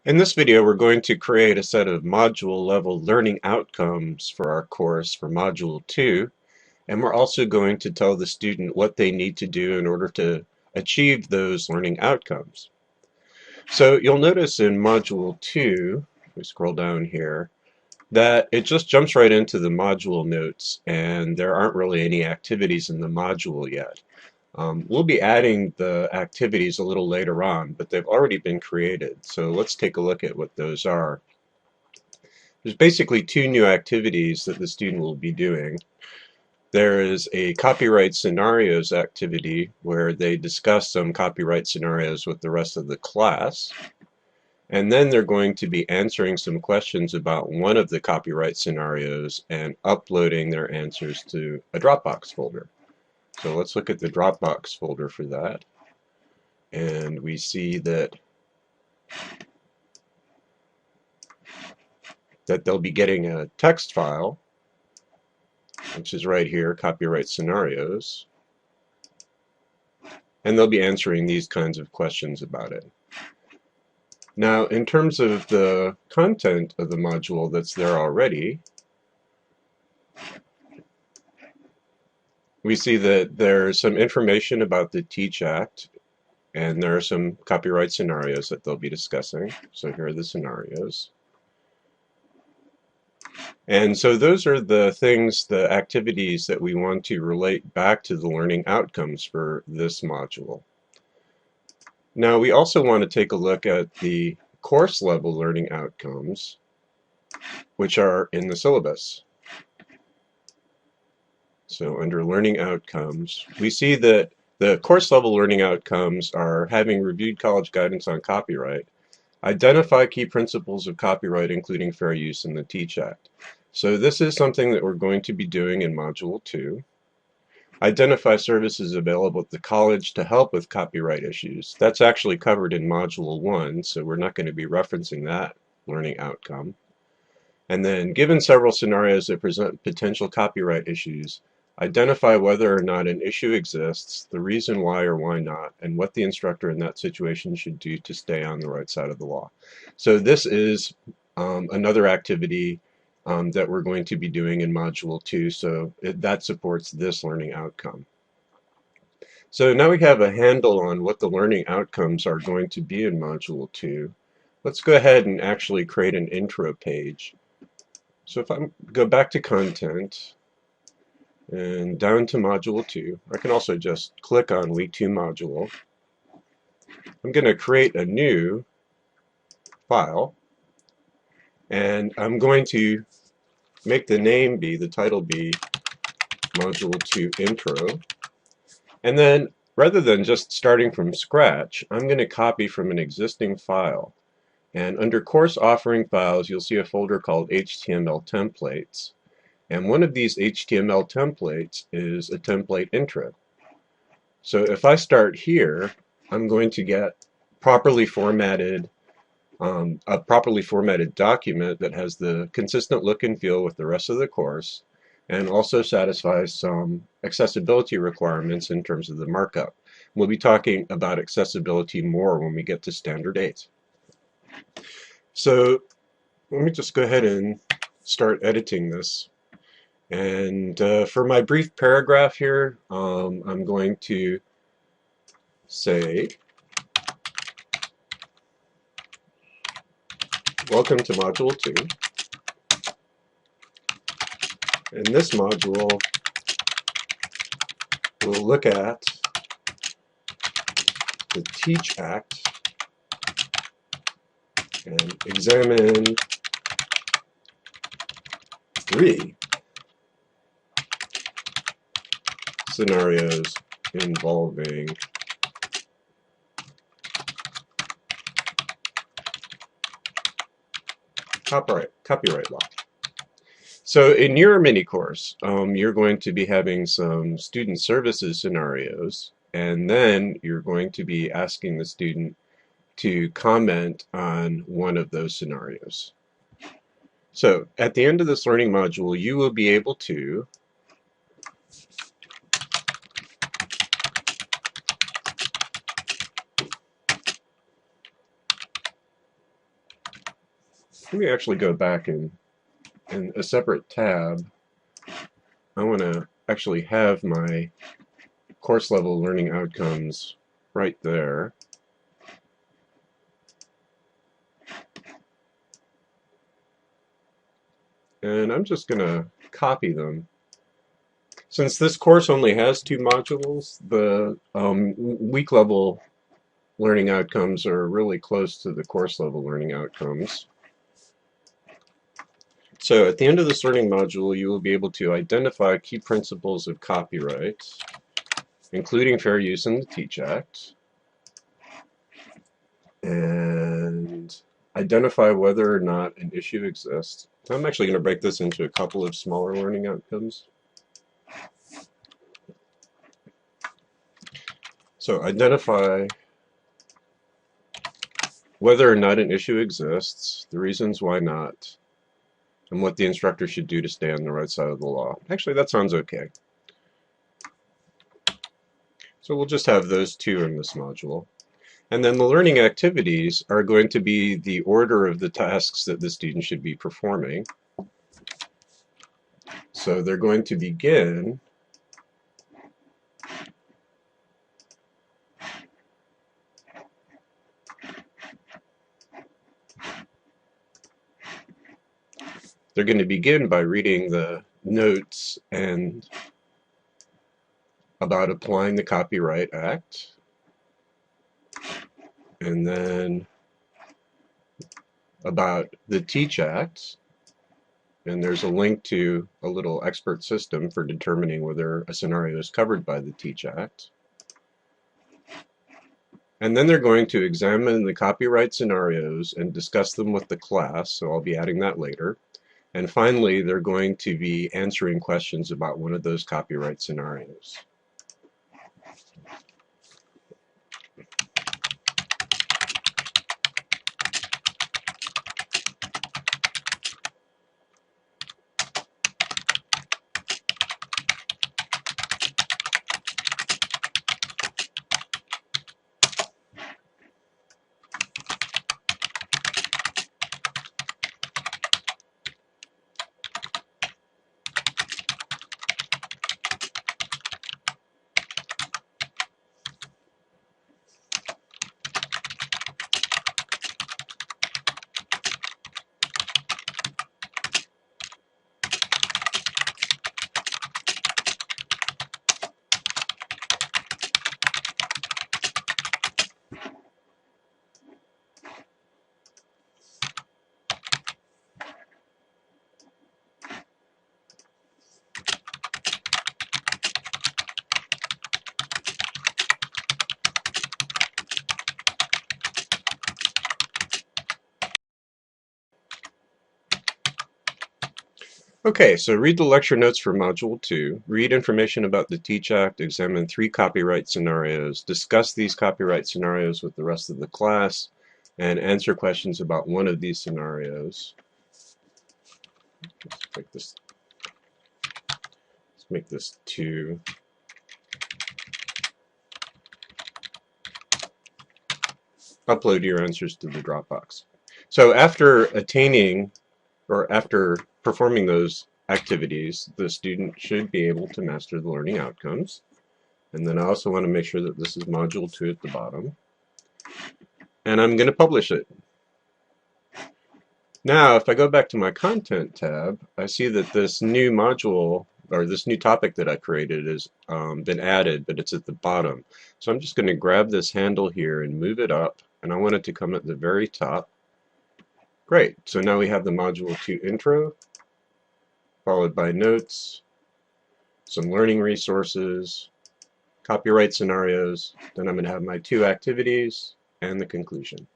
In this video, we're going to create a set of module-level learning outcomes for our course for Module 2, and we're also going to tell the student what they need to do in order to achieve those learning outcomes. So you'll notice in Module 2, if we scroll down here, that it just jumps right into the module notes, and there aren't really any activities in the module yet. We'll be adding the activities a little later on, but they've already been created. So let's take a look at what those are. There's basically two new activities that the student will be doing. There is a copyright scenarios activity where they discuss some copyright scenarios with the rest of the class. And then they're going to be answering some questions about one of the copyright scenarios and uploading their answers to a Dropbox folder. So let's look at the Dropbox folder for that. And we see that they'll be getting a text file, which is right here, copyright scenarios. And they'll be answering these kinds of questions about it. Now, in terms of the content of the module that's there already, we see that there's some information about the TEACH Act, and there are some copyright scenarios that they'll be discussing. So here are the scenarios. And so those are the things, the activities that we want to relate back to the learning outcomes for this module. Now we also want to take a look at the course level learning outcomes, which are in the syllabus. So under learning outcomes, we see that the course level learning outcomes are having reviewed college guidance on copyright, identify key principles of copyright including fair use in the TEACH Act. So this is something that we're going to be doing in Module 2. Identify services available at the college to help with copyright issues. That's actually covered in Module 1, so we're not going to be referencing that learning outcome. And then, given several scenarios that present potential copyright issues, identify whether or not an issue exists, the reason why or why not, and what the instructor in that situation should do to stay on the right side of the law. So this is another activity that we're going to be doing in Module 2, so that supports this learning outcome. So now we have a handle on what the learning outcomes are going to be in Module 2. Let's go ahead and actually create an intro page. So if I go back to content and down to Module 2, I can also just click on Week 2 module. I'm going to create a new file, and I'm going to make the name be, the title be, Module 2 Intro. And then, rather than just starting from scratch, I'm going to copy from an existing file. And under Course Offering Files, you'll see a folder called HTML Templates. And one of these HTML templates is a template intro. So if I start here, I'm going to get a properly formatted document that has the consistent look and feel with the rest of the course, and also satisfies some accessibility requirements in terms of the markup. We'll be talking about accessibility more when we get to Standard 8. So let me just go ahead and start editing this. And for my brief paragraph here, I'm going to say, welcome to Module 2. In this module, we'll look at the TEACH Act and examine 3 scenarios involving copyright law. So in your mini course, you're going to be having some student services scenarios, and then you're going to be asking the student to comment on one of those scenarios. So at the end of this learning module, you will be able to let me actually go back and in a separate tab, I want to actually have my course level learning outcomes right there. And I'm just going to copy them. Since this course only has 2 modules, the week level learning outcomes are really close to the course level learning outcomes. So at the end of this learning module, you will be able to identify key principles of copyright, including fair use in the Teach Act, and identify whether or not an issue exists. I'm actually going to break this into a couple of smaller learning outcomes. So identify whether or not an issue exists, the reasons why not, and what the instructor should do to stay on the right side of the law. Actually, that sounds okay. So we'll just have those 2 in this module. And then the learning activities are going to be the order of the tasks that the student should be performing. So they're going to begin by reading the notes and about applying the Copyright Act, and then about the Teach Act, and there's a link to a little expert system for determining whether a scenario is covered by the Teach Act. And then they're going to examine the copyright scenarios and discuss them with the class, so I'll be adding that later. And finally, they're going to be answering questions about one of those copyright scenarios. Okay, so read the lecture notes for Module 2, read information about the Teach Act, examine 3 copyright scenarios, discuss these copyright scenarios with the rest of the class, and answer questions about one of these scenarios. Let's make this 2. Upload your answers to the Dropbox. So after attaining, or after performing those activities, the student should be able to master the learning outcomes. And then I also want to make sure that this is Module 2 at the bottom. And I'm going to publish it. Now, if I go back to my Content tab, I see that this new module, or this new topic that I created has been added, but it's at the bottom. So I'm just going to grab this handle here and move it up, and I want it to come at the very top. Great, so now we have the Module 2 intro, followed by notes, some learning resources, copyright scenarios, then I'm going to have my 2 activities, and the conclusion.